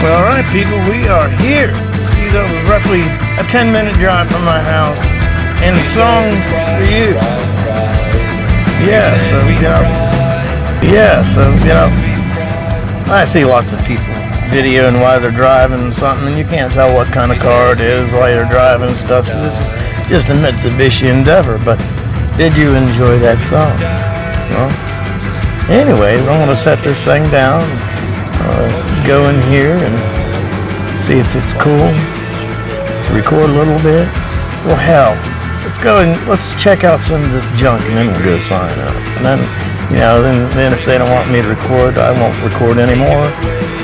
Well, alright people, we are here. See, that was roughly a 10-minute drive from my house. And the song for you. I see lots of people videoing while they're driving something, and you can't tell what kind of car it is while you're driving and stuff. So this is just a Mitsubishi Endeavor, but did you enjoy that song? Well, anyways, I'm going to set this thing down, go in here and see if it's cool to record a little bit. Well, hell, let's go and let's check out some of this junk, and then we'll go sign up. And then, then if they don't want me to record, I won't record anymore.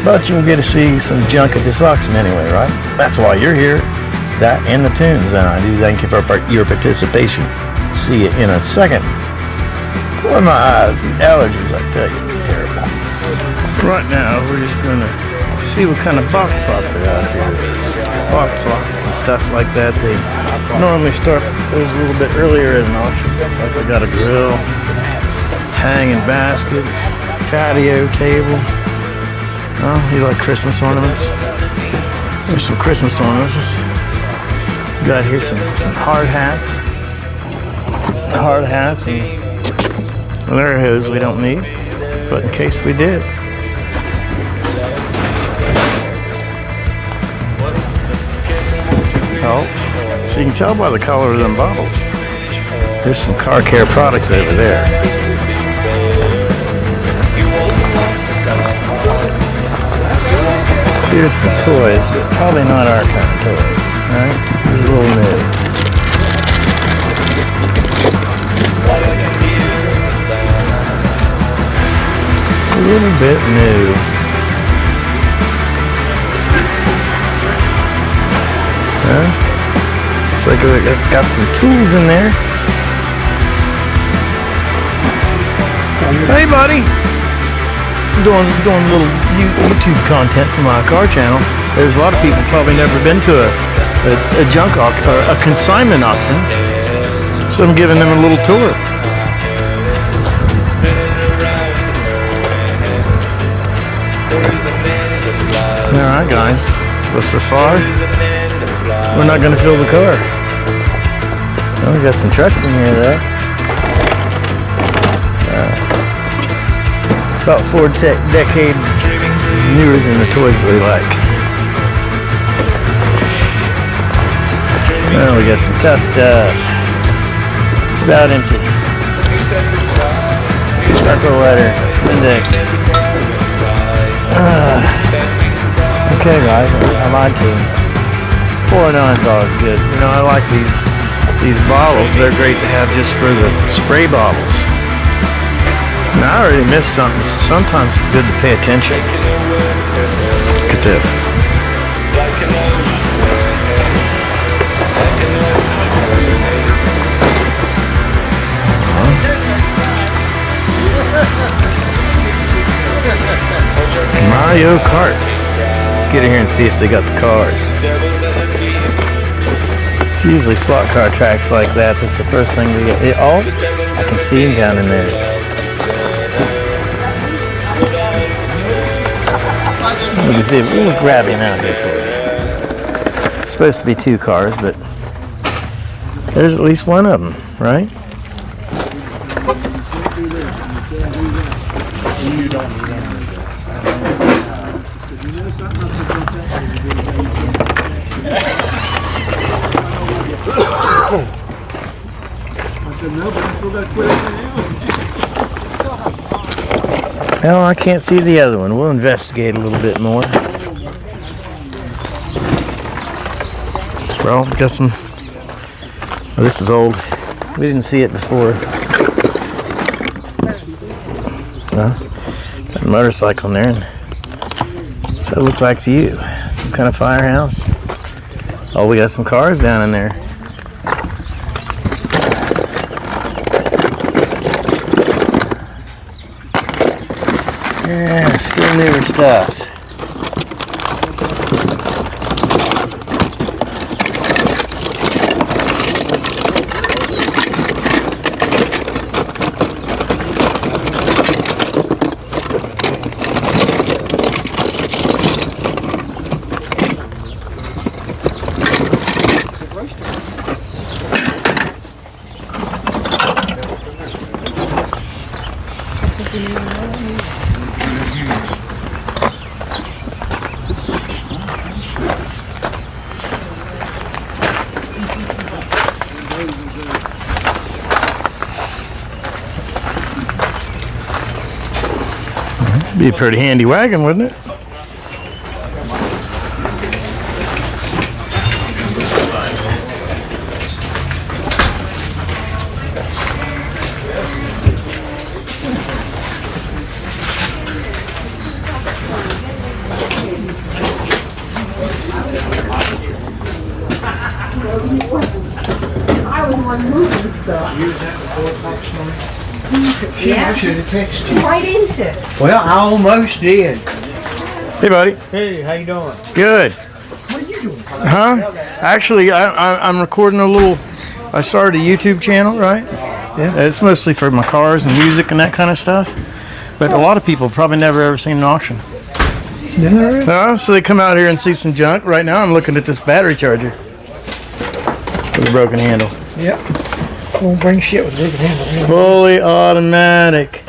But you'll get to see some junk at this auction anyway, right? That's why you're here. That and the tunes, and I do thank you for your participation. See you in a second. Close my eyes. The allergies, I tell you, it's terrible. Right now, we're just going to see what kind of box lots are out here. Box lots and stuff like that. They normally start those a little bit earlier at an auction. It's like we got a grill, hanging basket, patio table. Oh, these like Christmas ornaments. There's some Christmas ornaments. We got here some hard hats. Hard hats and air hose we don't need, but in case we did. Oh, so you can tell by the color of them bottles. There's some car care products over there. Here's some toys, but probably not our kind of toys, right? This is a little new. A little bit new. Huh? It's like it's got some tools in there. Hey, buddy. Doing a little YouTube content for my car channel. There's a lot of people probably never been to a junk auction or a consignment auction, so I'm giving them a little tour. All right, guys. Well, so far, we're not going to fill the car. Well, we got some trucks in here, though. About 4 decades newer than the toys we like. Well, we got some tough stuff. It's about empty. Circle letter, index. Okay, guys, I lied to you. 409's always good. I like these bottles. They're great to have just for the spray bottles. Now, I already missed something, so sometimes it's good to pay attention. Look at this. Mario Kart. Get in here and see if they got the cars. It's usually slot car tracks like that. That's the first thing we get. Oh, I can see him down in there. We'll grab him out here for you. It's supposed to be 2 cars, but there's at least one of them, right? Well, I can't see the other one. We'll investigate a little bit more. Well, got some. Oh, this is old. We didn't see it before. Well, got a motorcycle in there. What's that look like to you? Some kind of firehouse? Oh, we got some cars down in there. Yeah, still newer stuff. Be a pretty handy wagon, wouldn't it? I was one moving stuff. Yeah, I should have texted you. Right into it. Well, I almost did. Hey, buddy. Hey, how you doing? Good. What are you doing? Huh? Actually, I'm recording a little. I started a YouTube channel, right? Yeah. It's mostly for my cars and music and that kind of stuff. But a lot of people probably never ever seen an auction. So they come out here and see some junk. Right now, I'm looking at this battery charger with a broken handle. Yep. Won't bring shit with a broken handle. Fully automatic.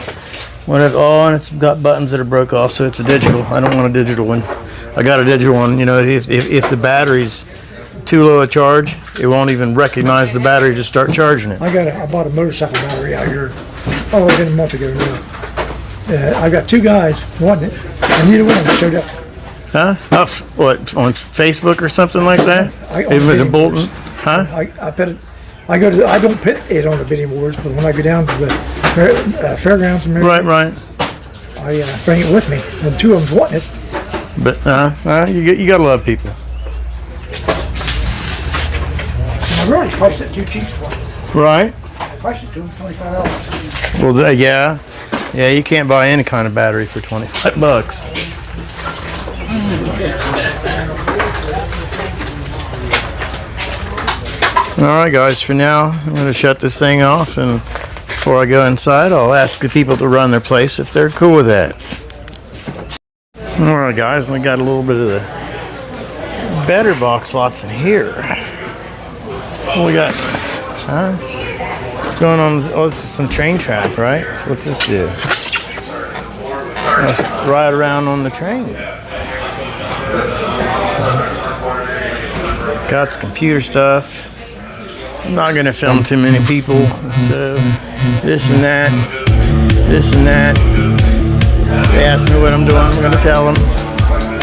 And it's got buttons that are broke off, so it's a digital. I don't want a digital one. I got a digital one. You know, if the battery's too low a charge, it won't even recognize the battery to start charging it. I bought a motorcycle battery out here. Oh, it's been a month ago now. I got two guys wanting it, and neither one of them showed up. Huh? What, on Facebook or something like that? Even with a Bolton? Huh? I don't put it on the bidding boards, but when I go down to the fairgrounds and Right. I bring it with me. And two of them wanting it. But you gotta love people. I really priced it too cheap for them. Right? I priced it to them $25. Well, yeah, you can't buy any kind of battery for $25. All right, guys. For now, I'm going to shut this thing off, and before I go inside, I'll ask the people to run their place if they're cool with that. All right, guys. We got a little bit of the better box lots in here. What we got? Huh? What's going on? Oh, this is some train track, right? So what's this do? Let's ride around on the train. Got some computer stuff. I'm not gonna film too many people, so this and that. They ask me what I'm doing, I'm gonna tell them.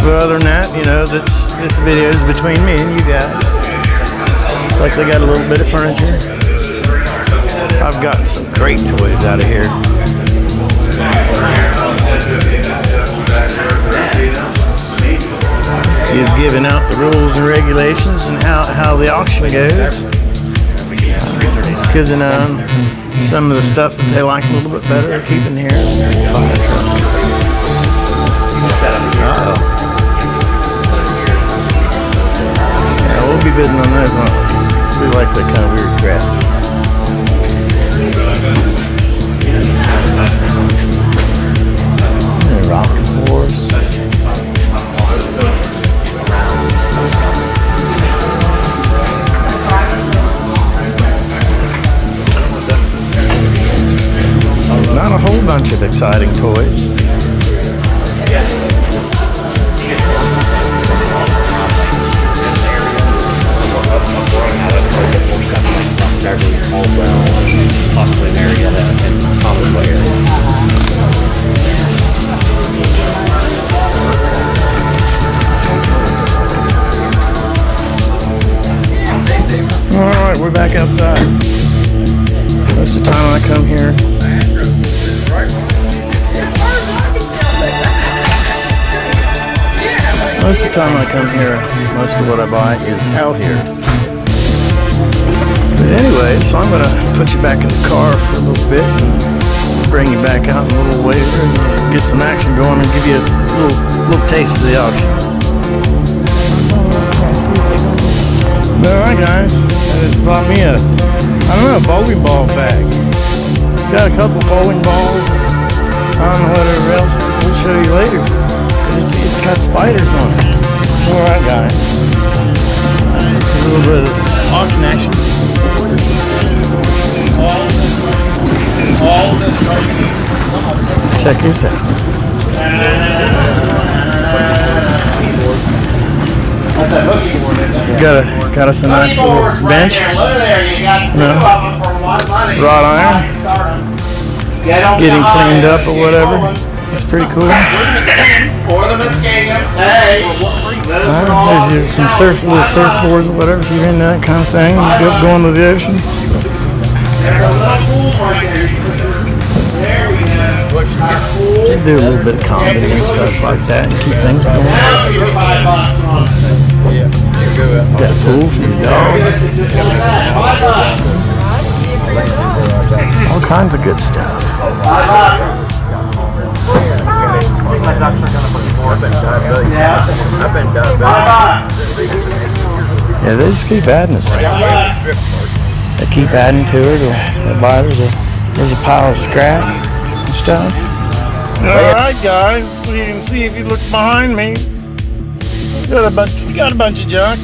But other than that, you know, this video is between me and you guys. Looks like they got a little bit of furniture. I've gotten some great toys out of here. He's giving out the rules and regulations and how the auction goes. It's good to know some of the stuff that they like a little bit better to keep in here. Fire truck. Uh-oh. Yeah, we'll be bidding on those, won't we? 'Cause we like that kind of weird crap. Rocking horse. Not a whole bunch of exciting toys. Possibly an area that probably Alright, we're back outside. Most of the time when I come here, most of what I buy is out here. But anyway, so I'm gonna put you back in the car for a little bit and bring you back out in a little later and get some action going and give you a little taste of the auction. Alright guys, I just bought me a bowling ball bag. It's got a couple bowling balls, I don't know whatever else, we'll show you later. It's got spiders on it. Alright guys, a little bit of auction action. Check this out. Got us a nice little bench. Wrought iron. Getting cleaned up or whatever. It's pretty cool. Or the Muscadium. Hey. There's some little surfboards or whatever if you're into that kind of thing. You go into the ocean. There's a little pool right there. There we go. You do a little bit of comedy and stuff like that and keep things going. Now you're $5 on it. Got a pool for your dogs. All kinds of good stuff. Yeah, they just keep adding this thing. They keep adding to it. There's a pile of scrap and stuff. Alright guys, you can see if you look behind me, we got a bunch of junk.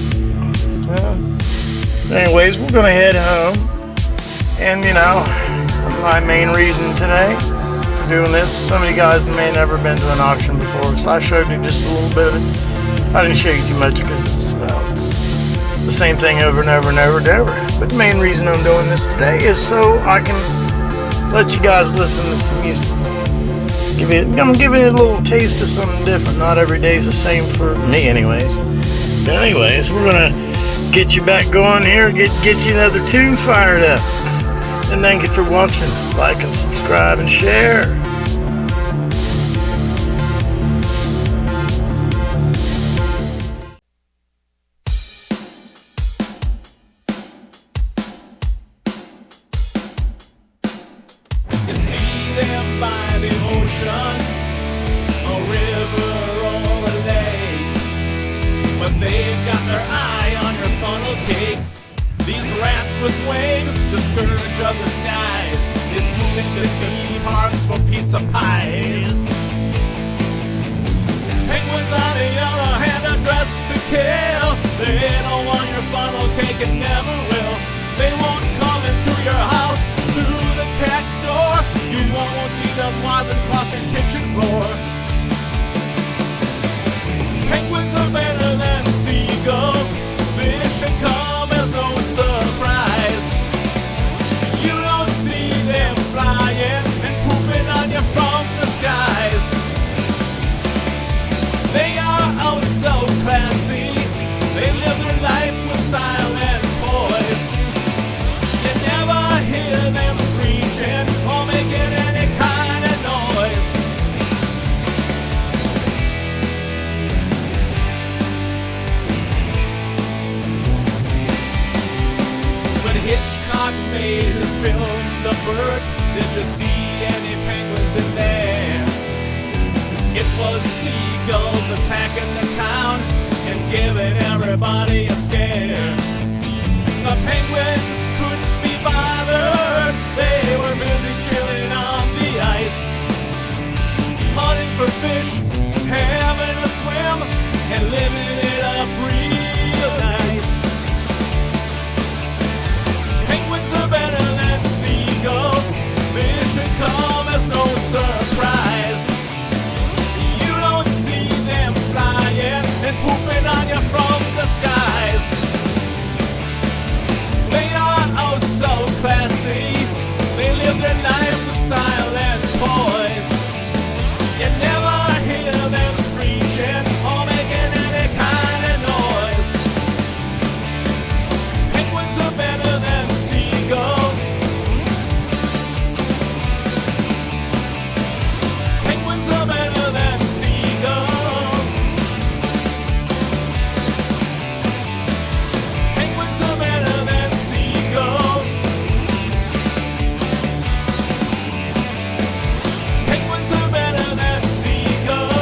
Anyways, we're gonna head home. And you know, my main reason today for doing this, some of you guys may have never been to an auction before, so I showed you just a little bit of it. I didn't show you too much because, well, it's the same thing over and over and over and over. But the main reason I'm doing this today is so I can let you guys listen to some music. I'm giving it a little taste of something different. Not every day's the same for me anyways. But anyways, we're gonna get you back going here, get you another tune fired up. And thank you for watching. Like and subscribe and share. You see them by the ocean, a river or a lake, but they've got their eye on your funnel cake. These rats with wings, the scourge of the skies, is swooping the theme parks for pizza pies. Penguins on the other hand are dressed to kill. They don't want your funnel cake and never will. They won't come into your house through the cat door. You won't see them more than cross your kitchen floor. Penguins are better than seagulls. Fish and come as no surprise. You don't see them flying and pooping on you from the skies. They are oh so classy. They live their life with style and poise. You never hear them screeching or making any kind of noise. When Hitchcock made his film The Birds, did you see any penguins in there? It was seagulls attacking the town and giving everybody a scare. The penguins couldn't be bothered. They were busy chilling on the ice, hunting for fish, having a swim, and living it up real nice. Penguins are better than seagulls. Fish and come as no surprise. You don't see them flying and pooping on you from the skies. They are oh so classy. They live their life with style and poise. You never hear them screeching or making any kind of noise. Penguins are better than seagulls. Penguins are better than seagulls. Penguins are better than seagulls. Penguins are better than seagulls.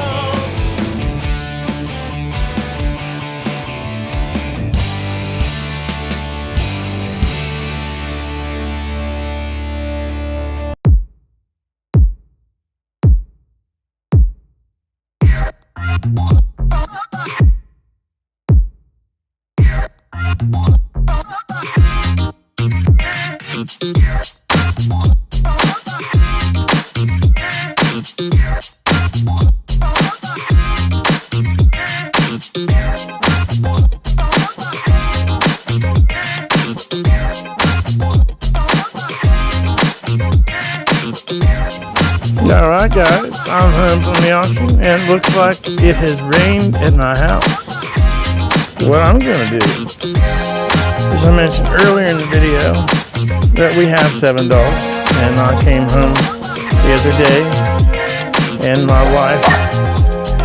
All right, guys. I'm home from the auction, and it looks like it has rained at my house. What I'm gonna do, as I mentioned earlier in the video, that we have 7 dogs, and I came home the other day, and my wife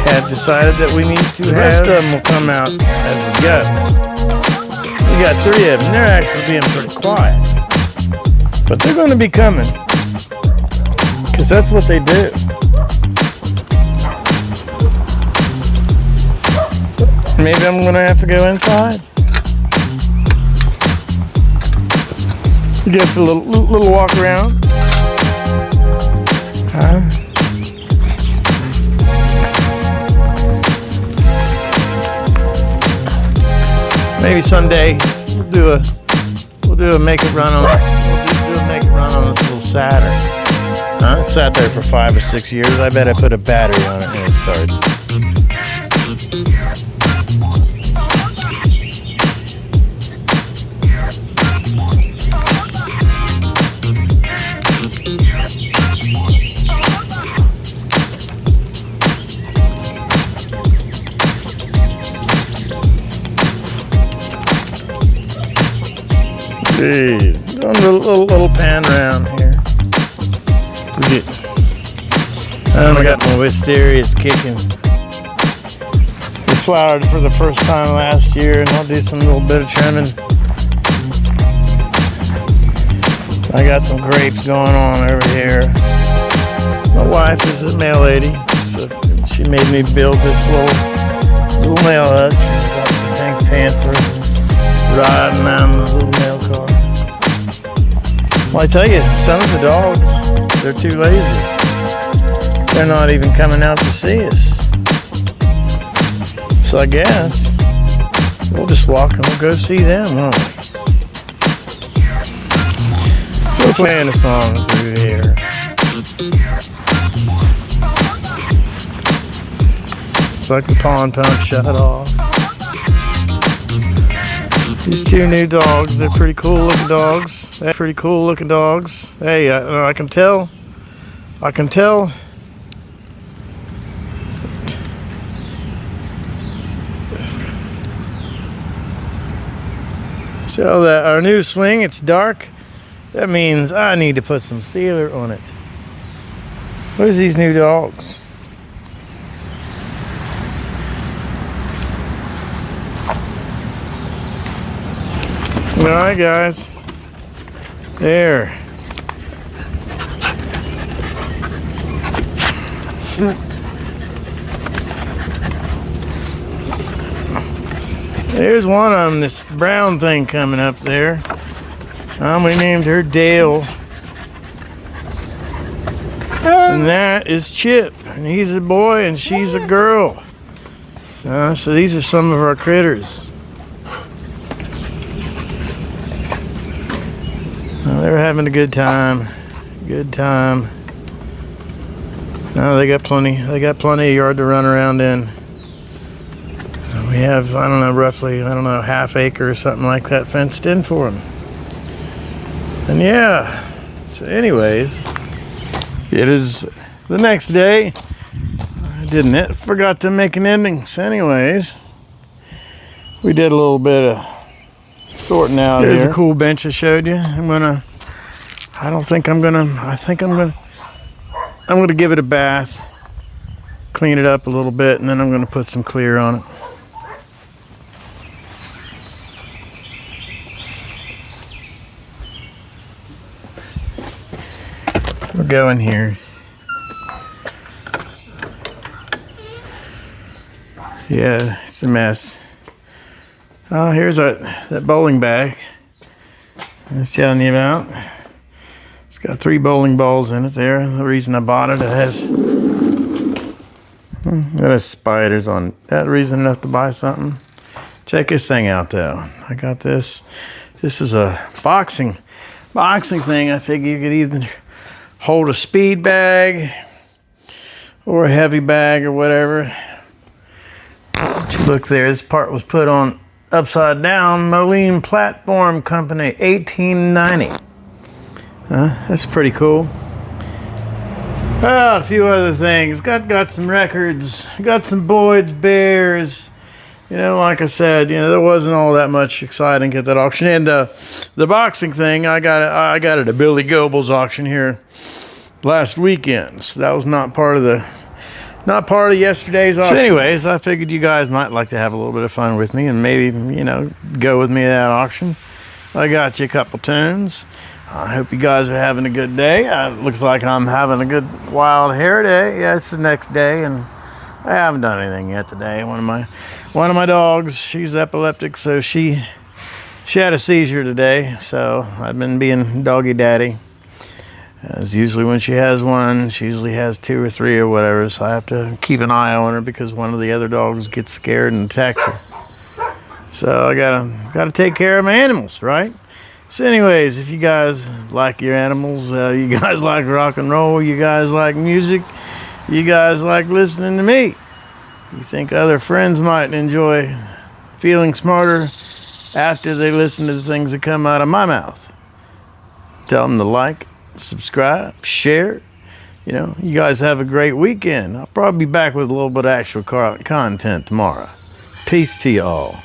had decided that we need to have. The rest of them will come out as we go. We got 3 of them. They're actually being pretty quiet, but they're going to be coming, because that's what they do. Maybe I'm going to have to go inside. Just a little walk around. Maybe someday we'll do a make it run on this little Saturn. It sat there for 5 or 6 years. I bet I put a battery on it and it starts. Jeez, doing a little pan around here. I got my wisterias kicking. We flowered for the first time last year, and I'll do some little bit of trimming. I got some grapes going on over here. My wife is a mail lady, so she made me build this little mail hutch. Got the Pink Panther riding down the little mail car. Well, I tell you, some of the dogs, they're too lazy. They're not even coming out to see us. So I guess we'll just walk and we'll go see them, won't we? We're playing a song through here. It's like the pond pump shut off. These 2 new dogs, they're pretty cool looking dogs. They're pretty cool looking dogs. Hey, I can tell. So that our new swing, it's dark. That means I need to put some sealer on it. Where's these new dogs? Alright guys, there. There's one of them, this brown thing coming up there. We named her Dale. And that is Chip, and he's a boy and she's a girl. So these are some of our critters. They're having a good time. They got plenty of yard to run around in. We have, I don't know, roughly, half acre or something like that fenced in for them. And yeah, so anyways, it is the next day. I forgot to make an ending. So anyways, we did a little bit of sorting out. There's a cool bench I showed you. I think I'm gonna give it a bath, clean it up a little bit, and then I'm gonna put some clear on it. We'll go in here. Yeah, it's a mess. Oh, here's that bowling bag I was telling you about. It's got 3 bowling balls in it there. The reason I bought it, it has spiders on it. That reason enough to buy something. Check this thing out though. I got this. This is a boxing thing. I figure you could either hold a speed bag or a heavy bag or whatever. Look there, this part was put on upside down. Moline Platform Company, 1890. That's pretty cool. A few other things. Got some records. Got some Boyd's Bears. You know, like I said, you know, there wasn't all that much exciting at that auction. And the boxing thing, I got it at a Billy Goebel's auction here last weekend. So that was not part of yesterday's auction. So anyways, I figured you guys might like to have a little bit of fun with me and maybe, you know, go with me to that auction. I got you a couple tunes. I hope you guys are having a good day. Looks like I'm having a good wild hair day. Yeah, it's the next day, and I haven't done anything yet today. One of my dogs, she's epileptic, so she had a seizure today. So I've been being doggy daddy. As usually when she has one, she usually has 2 or 3 or whatever. So I have to keep an eye on her because one of the other dogs gets scared and attacks her. So I gotta take care of my animals, right? So anyways, if you guys like your animals, you guys like rock and roll, you guys like music, you guys like listening to me, you think other friends might enjoy feeling smarter after they listen to the things that come out of my mouth, tell them to like, subscribe, share. You know, you guys have a great weekend. I'll probably be back with a little bit of actual content tomorrow. Peace to you all.